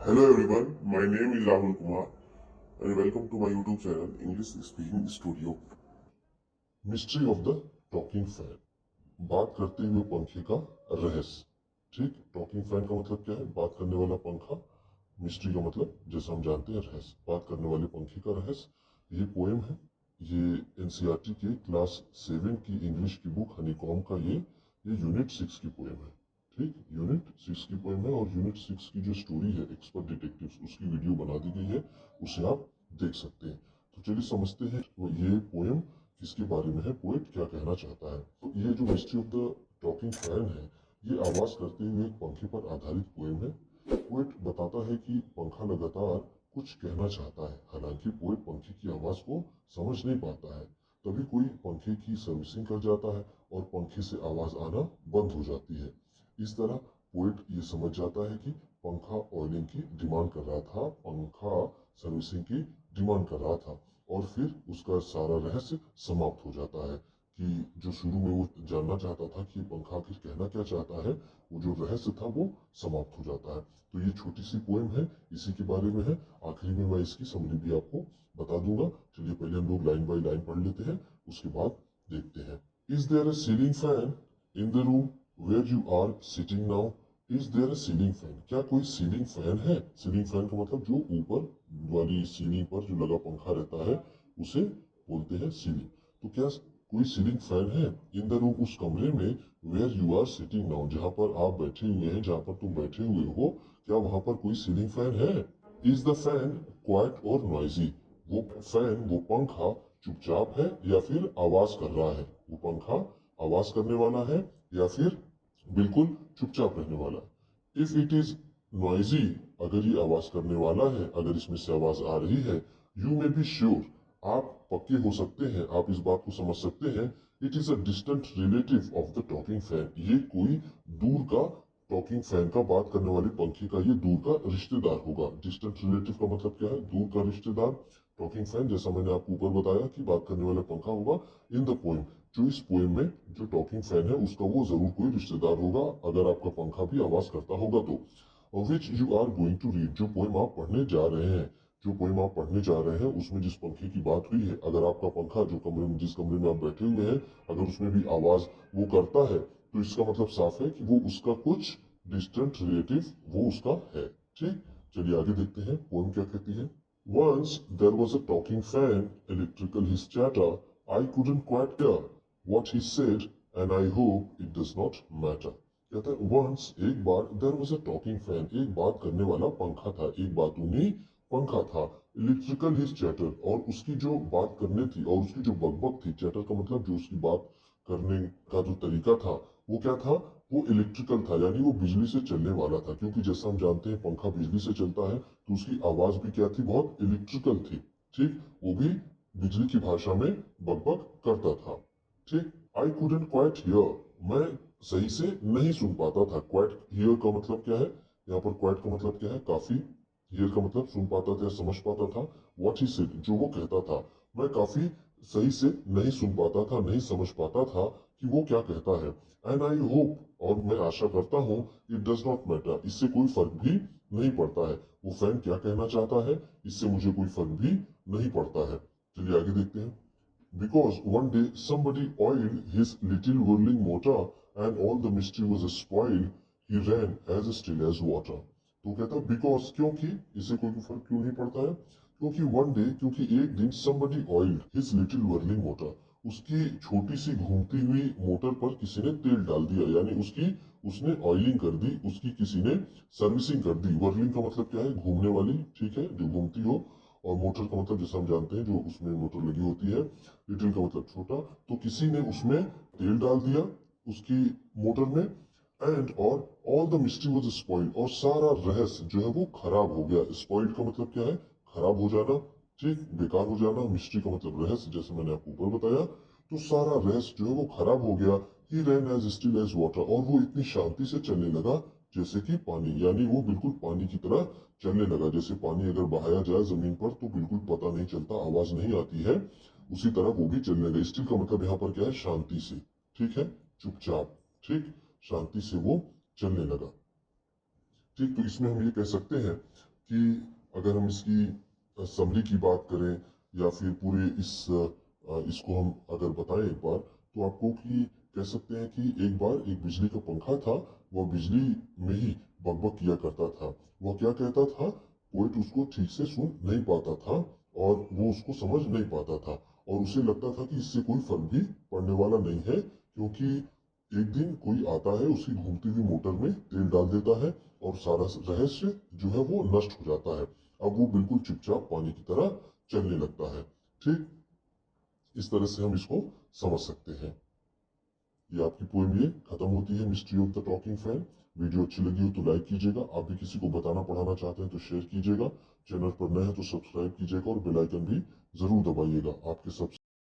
Hello everyone, my name is Rahul Kumar and welcome to my YouTube channel English Speaking Studio. Mystery of the talking fan. बात करते हुए पंखे का रहस्य। ठीक, टॉकिंग फैन का मतलब क्या है? बात करने वाला पंखा। मिस्ट्री का मतलब जैसा हम जानते हैं रहस्य। बात करने वाले पंखे का रहस्य। ये पोएम है, ये एनसीईआरटी के क्लास 7 की इंग्लिश की बुक हनीकॉम का ये यूनिट 6 की पोएम है। ठीक, यूनिट 6 की पोएम है और यूनिट 6 की जो स्टोरी है एक्सपर्ट डिटेक्टिव्स, उसकी वीडियो बना दी गई है, उसे आप देख सकते हैं। तो चलिए समझते हैं ये पोएम किसके बारे में है, पोएट क्या कहना चाहता है। तो ये जो mystery of the talking fan है, ये आवाज करते हुए एक पंखे पर आधारित पोएम है। पोएट बताता है कि पंखा लगातार कुछ कहना चाहता है, हालांकि पोएट पंखे की आवाज को समझ नहीं पाता है। तभी कोई पंखे की सर्विसिंग कर जाता है और पंखे से आवाज आना बंद हो जाती है। इस तरह पोएट ये समझ जाता है कि पंखा ऑयलिंग की डिमांड कर रहा था, पंखा सर्विसिंग की डिमांड कर रहा था, और फिर उसका सारा रहस्य समाप्त हो जाता है कि जो शुरू में वो जानना चाहता था कि पंखा आखिर कहना क्या चाहता है, वो जो रहस्य था वो समाप्त हो जाता है। तो ये छोटी सी पोएम है, इसी के बारे में है। आखिरी में मैं इसकी समरी भी आपको बता दूंगा। चलिए पहले हम लोग लाइन बाय लाइन पढ़ लेते हैं, उसके बाद देखते हैं। Is there a ceiling fan in the room where you are sitting now? Is there a ceiling fan? क्या कोई सीलिंग फैन है? सीलिंग फैन का मतलब जो ऊपर वाली सीलिंग पर जो लगा पंखा रहता है उसे बोलते हैं सीलिंग। तो क्या कोई सीलिंग फैन है इन द रूम, उस कमरे में, where you are sitting now, जहां पर आप बैठे हुए हैं, जहां पर तुम बैठे हुए हो, क्या वहां पर कोई सीलिंग फैन है? इज द फैन क्वाइट और नॉइजी? वो फैन, वो पंखा चुपचाप है या फिर आवाज कर रहा है? वो पंखा आवाज करने वाला है या फिर बिल्कुल चुपचाप रहने वाला है? इफ इट इज नॉइजी, अगर ये आवाज करने वाला है, अगर इसमें से आवाज आ रही है, यू मे बी श्योर, आप पक्के हो सकते हैं, आप इस बात को समझ सकते हैं, it is a distant relative of the talking fan, ये कोई दूर का टॉकिंग फैन का, बात करने वाले पंखे का ये दूर का रिश्तेदार होगा। डिस्टेंट रिलेटिव का मतलब क्या है? दूर का रिश्तेदार। टॉकिंग फैन, जैसा मैंने आपको ऊपर बताया कि बात करने वाला पंखा होगा। इन द पोएम, जो इस पोएम में जो टॉकिंग फैन है उसका वो जरूर कोई रिश्तेदार होगा, अगर आपका पंखा भी आवाज करता होगा तो। Which you are going to read, जो पोएम आप पढ़ने जा रहे हैं, जो पोएम आप पढ़ने जा रहे हैं उसमें जिस पंखे की बात हुई है, अगर आपका पंखा जो कमरे में, जिस कमरे में आप बैठे हुए हैं, अगर उसमें भी आवाज वो करता है, तो इसका मतलब साफ है कि वो उसका कुछ डिस्टेंट रिलेटिव वो उसका है। ठीक, चलिए आगे देखते हैं पोएम क्या कहती है। Once there was a talking fan, electrical his chatter. I couldn't quite hear what he said, and I hope it does not matter. कहता है once, एक बार, there was a talking fan, एक बात करने वाला पंखा था, एक बातूनी पंखा था। इलेक्ट्रिकल हिज चैटर, और उसकी जो बात करने थी और उसकी जो बकबक थी, चैटर का मतलब जो उसकी बात करने का जो तरीका था, वो क्या था? वो इलेक्ट्रिकल था, यानी वो बिजली से चलने वाला था, क्योंकि जैसा हम जानते हैं पंखा बिजली से चलता है, तो उसकी आवाज भी क्या थी? बहुत इलेक्ट्रिकल थी। ठीक, वो भी बिजली की भाषा में बकबक करता था। ठीक, आई कुडंट क्वाइट हियर, मैं सही से नहीं सुन पाता था। क्वाइट हियर का मतलब क्या है? यहाँ पर क्वाइट का मतलब क्या है? काफी। हियर का मतलब सुन पाता था या समझ पाता था। व्हाट ही सेड, जो वो कहता था, मैं काफी सही से नहीं सुन पाता था, नहीं समझ पाता था कि वो क्या कहता है। एंड आई होप, और मैं आशा करता हूँ, इट डज नॉट मैटर, इससे कोई फर्क भी नहीं पड़ता है। वो फैन क्या कहना चाहता है, इससे मुझे कोई फर्क भी नहीं पड़ता है। चलिए आगे देखते हैं। Because one day somebody oiled his little whirling motor and all the mystery was spoiled, he ran as still as water. तो कहता है बिकॉज, क्योंकि, इससे कोई फर्क क्यों नहीं पड़ता है? क्योंकि वन डे, क्योंकि एक दिन, somebody oiled his little whirling motor, उसकी छोटी सी घूमती हुई मोटर पर किसी ने तेल डाल दिया, यानी उसकी, उसने ऑयलिंग कर दी, उसकी किसी ने सर्विसिंग कर दी। वर्लिंग का मतलब क्या है? घूमने वाली, ठीक है, जो घूमती हो। और मोटर का मतलब जैसा हम जानते हैं, जो उसमें मोटर लगी होती है। लिटिल का मतलब छोटा। तो किसी ने उसमें तेल डाल दिया उसकी मोटर में, एंड और all the mystery was spoiled, और सारा रहस्य जो है वो खराब हो गया। स्पॉइल्ड का मतलब क्या है? खराब हो जाना, ठीक, बेकार हो जाना। मिस्ट्री का मतलब रहस्य, जैसे मैंने आपको ऊपर बताया। तो सारा रहस्य जो है वो खराब हो गया। ही रैन एज स्टिल एज वाटर, और वो इतनी शांति से चलने लगा जैसे कि पानी, यानी वो बिल्कुल पानी की तरह चलने लगा। जैसे पानी अगर बहाया जाए जमीन पर तो बिल्कुल पता नहीं चलता, आवाज नहीं आती है, उसी तरह वो भी चलने लगा। स्टिल का मतलब यहाँ पर क्या है? शांति से, ठीक है, चुपचाप, ठीक, शांति से वो चलने लगा। ठीक, तो इसमें हम ये कह सकते हैं कि अगर हम इसकी समरी की बात करें या फिर पूरे इसको हम अगर बताएं एक बार, तो आपको कि कह सकते हैं कि एक बार एक बिजली का पंखा था, वह बिजली में ही बकबक किया करता था। वह क्या कहता था, पोइट उसको ठीक से सुन नहीं पाता था और वो उसको समझ नहीं पाता था, और उसे लगता था कि इससे कोई फर्क भी पड़ने वाला नहीं है, क्योंकि एक दिन कोई आता है, उसकी घूमती हुई मोटर में तेल डाल देता है और सारा रहस्य जो है वो नष्ट हो जाता है। अब वो बिल्कुल चुपचाप पानी की तरह चलने लगता है। ठीक इस तरह से हम इसको समझ सकते हैं। ये आपकी पोएम ये खत्म होती है, mystery of the talking fan. Video अच्छी लगी हो तो लाइक कीजिएगा, आप भी किसी को बताना पढ़ाना चाहते हैं तो शेयर कीजिएगा, चैनल पर नए हैं तो सब्सक्राइब कीजिएगा और बेल आइकन भी जरूर दबाइएगा। आपके सब